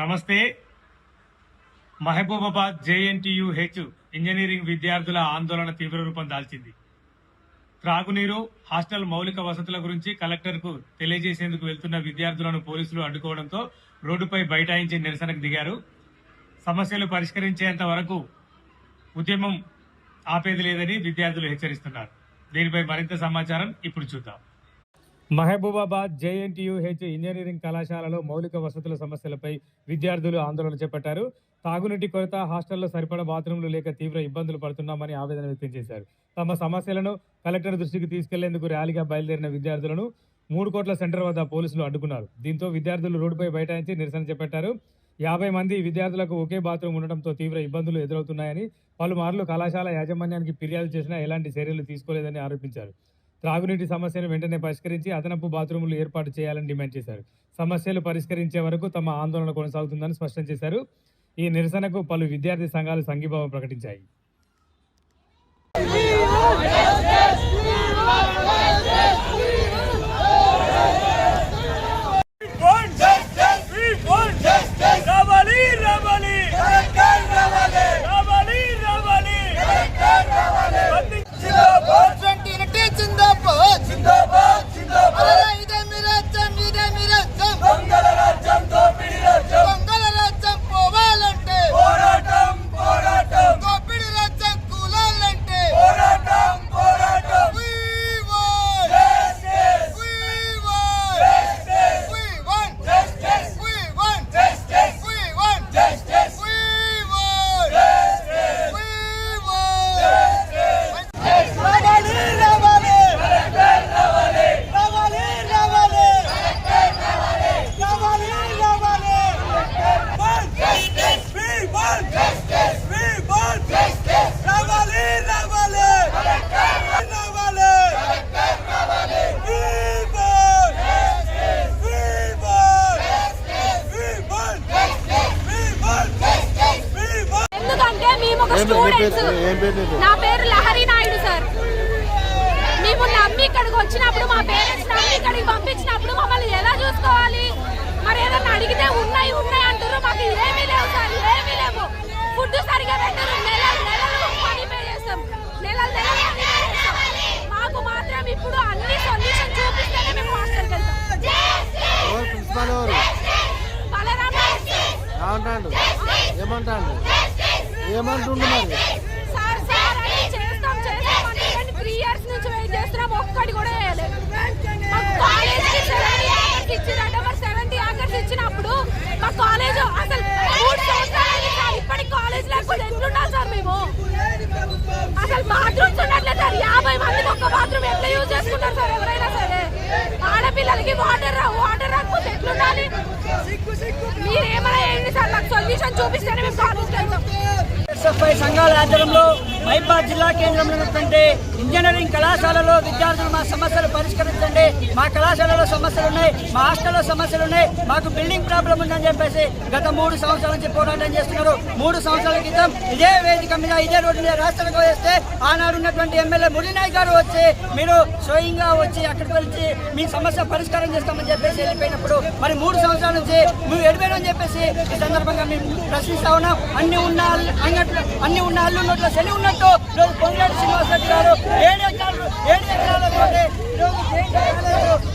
నమస్తే. Mahabubabad JNTU-H engineering విద్యార్థుల ఆందోళన తీవ్ర రూపం దాల్చింది. త్రాగునీరు, హాస్టల్ మౌలిక వసతుల గురించి కలెక్టర్కు తెలియజేసేందుకు వెళ్తున్న విద్యార్థులను పోలీసులు అడ్డుకోవడంతో రోడ్డుపై బైఠాయించి నిరసనకు దిగారు. సమస్యలు పరిష్కరించేంత వరకు ఉద్యమం ఆపేది లేదని విద్యార్థులు హెచ్చరిస్తున్నారు. దీనిపై మరింత సమాచారం ఇప్పుడు చూద్దాం. మహబూబాబాద్ JNTU-H ఇంజనీరింగ్ కళాశాలలో మౌలిక వసతుల సమస్యలపై విద్యార్థులు ఆందోళన చేపట్టారు. తాగునీటి కొరత, హాస్టల్లో సరిపడా బాత్రూంలు లేక తీవ్ర ఇబ్బందులు పడుతున్నామని ఆవేదన వ్యక్తం చేశారు. తమ సమస్యలను కలెక్టర్ దృష్టికి తీసుకెళ్లేందుకు ర్యాలీగా బయలుదేరిన విద్యార్థులను 3 కోట్ల సెంటర్ వద్ద పోలీసులు అడ్డుకున్నారు. దీంతో విద్యార్థులు రోడ్డుపై బైఠాయించి నిరసన చేపట్టారు. 50 మంది విద్యార్థులకు ఒకే బాత్రూం ఉండడంతో తీవ్ర ఇబ్బందులు ఎదురవుతున్నాయని, పలుమార్లు కళాశాల యాజమాన్యానికి ఫిర్యాదు చేసినా ఎలాంటి చర్యలు తీసుకోలేదని ఆరోపించారు. త్రాగునీటి సమస్యను వెంటనే పరిష్కరించి అదనపు బాత్రూములు ఏర్పాటు చేయాలని డిమాండ్ చేశారు. సమస్యలు పరిష్కరించే వరకు తమ ఆందోళన కొనసాగుతుందని స్పష్టం చేశారు. ఈ నిరసనకు పలు విద్యార్థి సంఘాలు సంఘీభావం ప్రకటించాయి. నా పేరు లహరి నాయుడు సార్. మేము నమ్మి ఇక్కడికి వచ్చినప్పుడు, మా పేరెంట్స్ నమ్మి ఇక్కడికి పంపించినప్పుడు మమ్మల్ని ఎలా చూసుకోవాలి? మరి ఏదన్నా అడిగితే ఉన్నాయి అంటారు. మాకు ఏమీ లేవు సార్, ఏమీ లేవు. ఫుడ్ సరిగా పెట్టరు. నెలలు మనీ పే చేస్తాం, నెలలు మాకు మాత్రం ఇప్పుడు అన్ని సొల్యూషన్ చూపిస్తేనే మేము హాస్టల్కి వెళ్తాం. సార్ అని చేస్తాం అని 3 years నుంచి వెయిట్ చేస్తున్నాం. ఒక్కటి కూడా వేయలేదు. కాలేజ్కి 70 acres ఇచ్చిందంట. మరి 70 acres ఇచ్చినప్పుడు మా కాలేజ్ అసలు 3 సంవత్సరాలు సార్, ఇప్పటికి కాలేజ్ లేకపోతే ఎట్లుండాలి సార్? మేము అసలు బాత్రూమ్స్ ఉండట్లేదు సార్. 50 మందికి ఒక్క బాత్రూమ్ ఎట్లా యూజ్ చేసుకుంటారు సార్? ఎవరైనా సరే ఆడపిల్లలకి వాటర్ రాకపోతే ఎట్లుండాలి? మీరేమైనా ఏంటి సార్? నాకు సొల్యూషన్ చూపిస్తేనే మేము కాలేజ్కి వెళ్తాం. SFI సంఘాల ఆధ్వర్యంలో మహబూబాబాద్ జిల్లా కేంద్రంలో ఉన్నటువంటి ఇంజనీరింగ్ కళాశాలలో విద్యార్థులు మా సమస్యలు పరిష్కరించండి, మా కళాశాలలో సమస్యలు ఉన్నాయి, మా హాస్టల్లో సమస్యలు ఉన్నాయి, మాకు బిల్డింగ్ ప్రాబ్లం ఉందని చెప్పేసి గత 3 సంవత్సరాల నుంచి పోరాటం చేస్తున్నారు. 3 సంవత్సరాల క్రితం ఇదే వేదిక మీద, ఇదే రోడ్డు మీద రాష్ట్రానికి వేస్తే ఆనాడు ఉన్నటువంటి ఎమ్మెల్యే మురళీనాయక్ గారు వచ్చి మీరు స్వయంగా వచ్చి అక్కడికి వచ్చి మీ సమస్య పరిష్కారం చేస్తామని చెప్పేసి వెళ్ళిపోయినప్పుడు మరి 3 సంవత్సరాల నుంచి మేము వెళ్ళిపోయామని చెప్పేసి ఈ సందర్భంగా మేము ప్రశ్నిస్తా ఉన్నాం. అన్ని ఉన్న అల్లు ఉన్నట్లు శని ఉన్నట్టు ఈరోజు పొంగిరెడ్డి శ్రీనివాస్ రెడ్డి గారు 7 ఎకరాలతో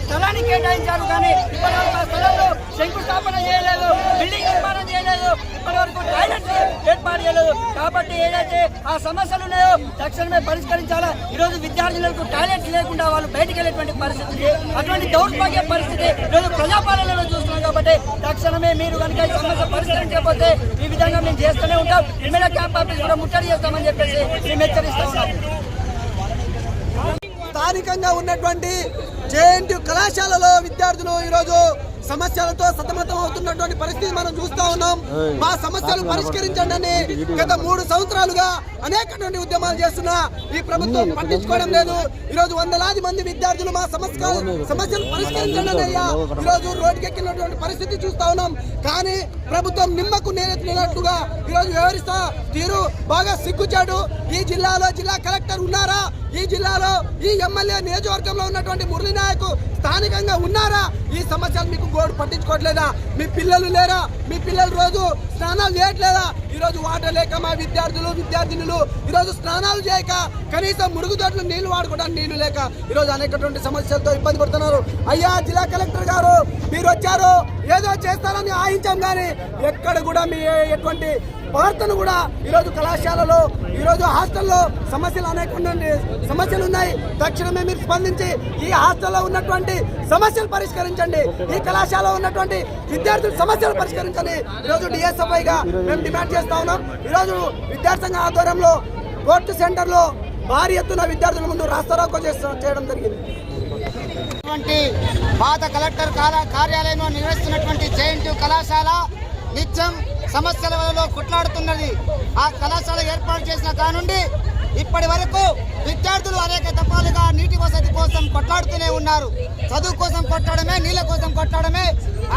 స్థలాన్ని కేటాయించారు. కానీ ఇప్పటివరకు ఆ స్థలంలో శంకుస్థాపన చేయలేదు, బిల్డింగ్ నిర్మాణం చేయలేదు, ఇప్పటివరకు టాయిలెట్ ఏర్పాటు చేయలేదు. కాబట్టి ఏదైతే ఆ సమస్యలు ఉన్నాయో తక్షణమే పరిష్కరించాలా. ఈరోజు విద్యార్థులకు టాయిలెట్స్ లేకుండా వాళ్ళు బయటకు వెళ్ళేటువంటి పరిస్థితి, అటువంటి దౌర్భాగ్య పరిస్థితి ఈరోజు ప్రజాపాలనలో చూస్తున్నాం. కాబట్టి తక్షణమే మీరు కనుక ఈ సమస్య పరిష్కరించకపోతే ఈ విధంగా మేము చేస్తూనే ఉంటాం. ఎమ్మెల్యే క్యాంప్ ఆఫీస్ కూడా ముట్టడి చేస్తామని చెప్పేసి మేము హెచ్చరిస్తా ఉన్నాం. స్థానికంగా ఉన్నటువంటి JNTU కళాశాలలో విద్యార్థులు ఈరోజు సమస్యలతో సతమతం అవుతున్నటువంటి పరిస్థితి మనం చూస్తా ఉన్నాం. మా సమస్యలు పరిష్కరించండి అని గత 3 సంవత్సరాలుగా అనేకటువంటి ఉద్యమాలు చేస్తున్నా ఈ ప్రభుత్వం పట్టించుకోవడం లేదు. ఈరోజు వందలాది మంది విద్యార్థులు మా సమస్యలు పరిష్కరించండి అయ్యా ఈరోజు రోడ్డుకెక్కినటువంటి పరిస్థితి చూస్తా ఉన్నాం. కానీ ప్రభుత్వం నిమ్మకు నేనెత్తినట్టుగా ఈరోజు వ్యవహరిస్తా తీరు బాగా సిగ్గుచాడు. ఈ జిల్లాలో జిల్లా కలెక్టర్ ఉన్నారా? ఈ జిల్లాలో ఈ ఎమ్మెల్యే నియోజకవర్గంలో ఉన్నటువంటి మురళీ నాయక్ స్థానికంగా ఉన్నారా? ఈ సమస్యలు మీకు గోడు పట్టించుకోవట్లేదా? మీ పిల్లలు లేరా? మీ పిల్లలు రోజు స్నానాలు చేయట్లేదా? ఈరోజు వాటర్ లేక మా విద్యార్థినులు ఈరోజు స్నానాలు చేయక కనీసం మురుగుదొడ్లు నీళ్లు వాడుకోవడానికి నీళ్లు లేక ఈరోజు అనేకటువంటి సమస్యలతో ఇబ్బంది పడుతున్నారు. అయ్యా జిల్లా కలెక్టర్ గారు, మీరు వచ్చారు, ఏదో చేస్తారని ఆహించాం, కానీ ఎక్కడ కూడా మీ ఎటువంటి వార్తను కూడా ఈరోజు కళాశాలలో ఈరోజు హాస్టల్లో సమస్యలు అనేకటువంటి సమస్యలు ఉన్నాయి. తక్షణమే మీరు స్పందించి ఈ హాస్టల్లో ఉన్నటువంటి సమస్యలు పరిష్కరించండి. ఈ కళాశాలలో ఉన్నటువంటి విద్యార్థుల సమస్యలు పరిష్కరించండి. ఈరోజు డిఎస్ఎఫ్ఐగా మేము డిమాండ్ చేస్తా ఉన్నాం. ఈరోజు విద్యార్థి సంఘ ఆధ్వర్యంలో కోర్టు సెంటర్లో భారీ ఎత్తున విద్యార్థుల ముందు రాస్తారోకో చేయడం జరిగింది. పాత కలెక్టర్ కార్యాలయంలో నిర్వహిస్తున్నటువంటి జేఎన్టీయూ కళాశాల నిత్యం సమస్యల వల్ల కొట్లాడుతున్నది. ఆ కళాశాల ఏర్పాటు చేసిన కానుండి ఇప్పటి వరకు విద్యార్థులు అనేక దఫాలుగా నీటి వసతి కోసం కొట్లాడుతూనే ఉన్నారు. చదువు కోసం కొట్టడమే, నీళ్ళ కోసం కొట్టడమే,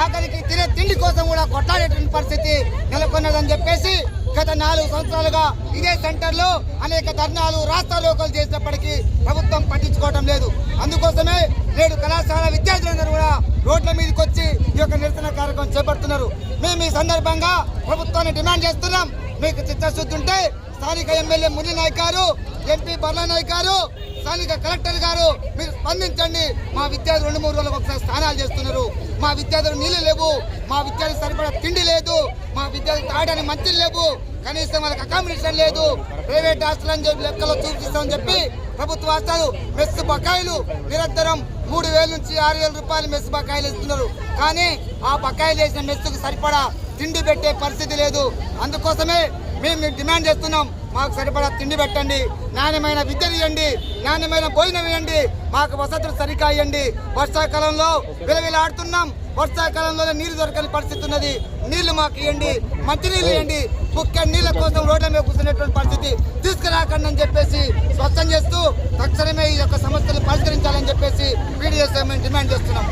ఆఖరికి తినే తిండి కోసం కూడా కొట్లాడేటువంటి పరిస్థితి నెలకొన్నదని చెప్పేసి గత 4 సంవత్సరాలుగా ఇదే సెంటర్లో అనేక ధర్నాలు, రాస్తారోకోలు చేసినప్పటికీ ప్రభుత్వం పట్టించుకోవడం లేదు. అందుకోసమే నేడు కళాశాల విద్యార్థులందరూ కూడా రోడ్ల మీదకి వచ్చి ఈ యొక్క నిరసన కార్యక్రమం చేపడుతున్నారు. మేము ఈ సందర్భంగా ప్రభుత్వాన్ని డిమాండ్ చేస్తున్నాం. మీకు చిత్తశుద్ధి ఉంటే స్థానిక ఎమ్మెల్యే మురళీ నాయక్ గారు, ఎంపీ బర్లా నాయక్ గారు, స్థానిక కలెక్టర్ గారు మీరు స్పందించండి. మా విద్యార్థులు 2-3 రోజులకు ఒకసారి స్నానాలు చేస్తున్నారు. మా విద్యార్థులు నీళ్లు లేవు, మా విద్యార్థులు సరిపడా తిండి లేదు, మా విద్యార్థులు తాగడానికి మంచిలు లేవు, కనీసం వాళ్ళకి అకామిడేషన్ లేదు. ప్రైవేట్ హాస్టల్ అని చెప్పి లెక్కలో చూపిస్తామని చెప్పి ప్రభుత్వ హాస్టల్ మెస్ బకాయిలు నిరంతరం 3,000 నుంచి 6,000 రూపాయలు మెస్ బకాయిలు ఇస్తున్నారు. కానీ ఆ బకాయిలు వేసిన మెస్సుకు సరిపడా తిండి పెట్టే పరిస్థితి లేదు. అందుకోసమే మేము డిమాండ్ చేస్తున్నాం, మాకు సరిపడా తిండి పెట్టండి, నాణ్యమైన విద్య ఇవ్వండి, నాణ్యమైన భోజనం ఇవ్వండి, మాకు వసతులు సరిగా ఇవ్వండి. వర్షాకాలంలో విలవిలాడుతున్నాం, వర్షాకాలంలో నీళ్లు దొరకని పరిస్థితి ఉన్నది. నీళ్లు మాకు ఇవ్వండి, మంచినీళ్ళు ఇవ్వండి. ముఖ్య నీళ్ల కోసం రోడ్ల మీద కూర్చునేటువంటి పరిస్థితి తీసుకురాకండి అని చెప్పేసి స్పష్టం చేస్తూ తక్షణమే ఈ యొక్క సమస్యలు పరిష్కరించాలని చెప్పేసి పీడీఎస్ డిమాండ్ చేస్తున్నాం.